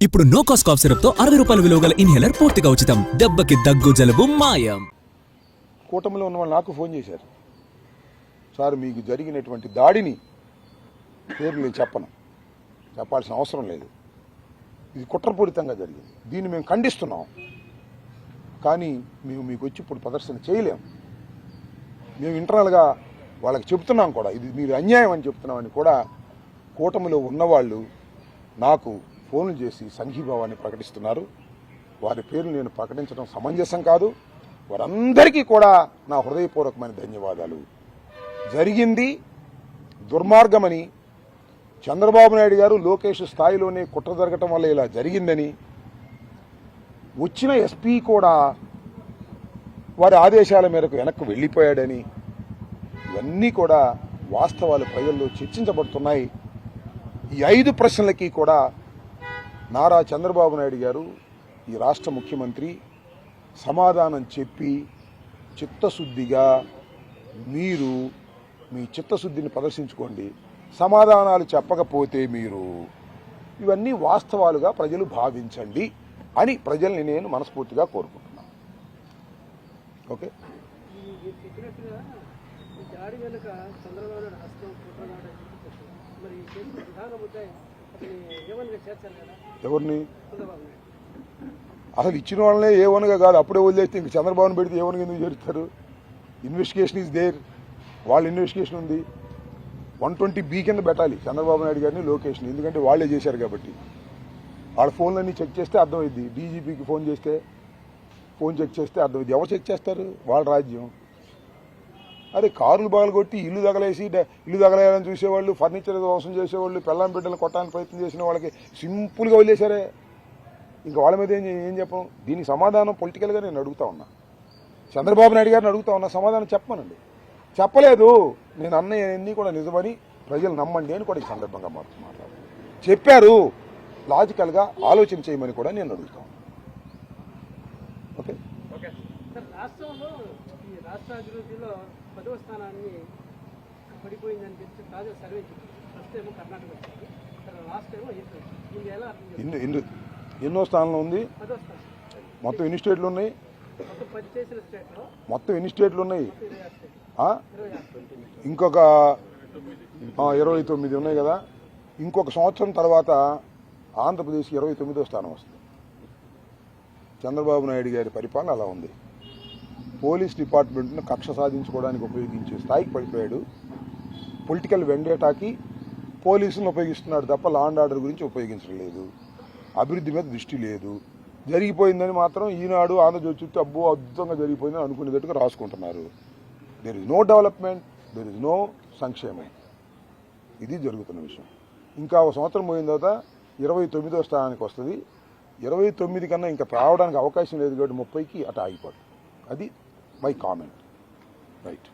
ఇప్పుడు no cost cough syrup తో 60 రూపాయల విలువ గల ఇన్హేలర్ పూర్తిగా ఉచితం. దెబ్బకి దగ్గు జలుబు మాయం. కూటమిలో ఉన్న వాళ్ళు నాకు ఫోన్ చేశారు, సార్ మీకు జరిగినటువంటి దాడిని పేర్లు నేను చెప్పాల్సిన అవసరం లేదు, ఇది కుట్రపూరితంగా జరిగింది, దీన్ని మేము ఖండిస్తున్నాం, కానీ మేము మీకు వచ్చి ఇప్పుడు ప్రదర్శన చేయలేం, మేము ఇంటర్నల్గా వాళ్ళకి చెప్తున్నాం కూడా, ఇది మీరు అన్యాయం అని చెప్తున్నామని కూడా కూటమిలో ఉన్నవాళ్ళు నాకు ఫోన్లు చేసి సంఘీభావాన్ని ప్రకటిస్తున్నారు. వారి పేర్లు నేను ప్రకటించడం సమంజసం కాదు. వారందరికీ కూడా నా హృదయపూర్వకమైన ధన్యవాదాలు. జరిగింది దుర్మార్గమని, చంద్రబాబు నాయుడు గారు లోకేష్ స్థాయిలోనే కుట్ర జరగటం వల్ల ఇలా జరిగిందని, వచ్చిన ఎస్పీ కూడా వారి ఆదేశాల మేరకు వెనక్కి వెళ్ళిపోయాడని, ఇవన్నీ కూడా వాస్తవాలు ప్రజల్లో చర్చించబడుతున్నాయి. ఈ 5 ప్రశ్నలకి కూడా నారా చంద్రబాబు నాయుడు గారు, ఈ రాష్ట్ర ముఖ్యమంత్రి సమాధానం చెప్పి చిత్తశుద్ధిగా మీరు మీ చిత్తశుద్ధిని ప్రదర్శించుకోండి. సమాధానాలు చెప్పకపోతే మీరు ఇవన్నీ వాస్తవాలుగా ప్రజలు భావించండి అని ప్రజల్ని నేను మనస్ఫూర్తిగా కోరుకుంటున్నాను. ఓకే, ఎవరిని అసలు ఇచ్చిన వాళ్ళనే ఏవనగా కాదు, అప్పుడే వదిలేస్తే ఇంక చంద్రబాబుని పెడితే ఏవనగా ఎందుకు చేరుతారు? ఇన్వెస్టిగేషన్ ఈజ్ దేర్, వాళ్ళ ఇన్వెస్టిగేషన్ ఉంది. 120B కింద పెట్టాలి చంద్రబాబు నాయుడు గారిని, లోకేష్ని, ఎందుకంటే వాళ్ళే చేశారు కాబట్టి. వాళ్ళ ఫోన్లన్నీ చెక్ చేస్తే అర్థమైంది, డీజీపీకి ఫోన్ చెక్ చేస్తే అర్థమైంది. ఎవరు చెక్ చేస్తారు? వాళ్ళ రాజ్యం. అరే కార్లు బాగా కొట్టి ఇల్లు తగలేయాలని చూసేవాళ్ళు, ఫర్నిచర్ మోసం చేసేవాళ్ళు, పెళ్ళాం బిడ్డలు కొట్టడానికి ప్రయత్నం చేసిన వాళ్ళకి సింపుల్గా వదిలేశారే. ఇంకా వాళ్ళ మీద ఏం చెప్పం? దీనికి సమాధానం పొలిటికల్గా నేను అడుగుతా ఉన్నా, చంద్రబాబు నాయుడు గారిని అడుగుతా ఉన్నా, సమాధానం చెప్పమనండి. చెప్పలేదు, నేను అన్నీ కూడా నిజమని ప్రజలు నమ్మండి అని కూడా ఈ సందర్భంగా మాట్లాడారు. చెప్పారు, లాజికల్గా ఆలోచన చేయమని కూడా నేను అడుగుతాను. ఓకే, రాష్ట్ర అభివృద్ధిలో 10వ స్థానాన్ని పడిపోయిందని తెలిసి తాజా సర్వే ఫస్ట్ ఏమో కర్ణాటక వచ్చింది, లాస్ట్ ఏమో ఎన్నో స్థానంలో ఉంది? 10వ స్థానం. మొత్తం ఎన్ని స్టేట్లు ఉన్నాయి? మొత్తం 10 చేసిన స్టేట్లో మొత్తం ఎన్ని స్టేట్లు ఉన్నాయి? ఇంకొక 29 ఉన్నాయి కదా. ఇంకొక సంవత్సరం తర్వాత ఆంధ్రప్రదేశ్కి 29వ స్థానం వస్తుంది. చంద్రబాబు నాయుడు గారి పరిపాలన అలా ఉంది. పోలీస్ డిపార్ట్మెంట్ను కక్ష సాధించుకోవడానికి ఉపయోగించే స్థాయికి పడిపోయాడు. పొలిటికల్ వెండేటాకి పోలీసులను ఉపయోగిస్తున్నాడు తప్ప లా అండ్ ఆర్డర్ గురించి ఉపయోగించడం లేదు. అభివృద్ధి మీద దృష్టి లేదు. జరిగిపోయిందని మాత్రం ఈనాడు ఆంధ్రజ్యోతి చుట్టూ అబ్బో అద్భుతంగా జరిగిపోయిందని అనుకునేటట్టుగా రాసుకుంటున్నారు. There is no development, there is no సంక్షేమం. ఇది జరుగుతున్న విషయం. ఇంకా ఒక సంవత్సరం పోయిన తర్వాత 29వ స్థానానికి వస్తుంది. 29 కన్నా ఇంకా రావడానికి అవకాశం లేదు కాబట్టి 30కి అటు ఆగిపోతుంది. అది మై కామెంట్. రైట్.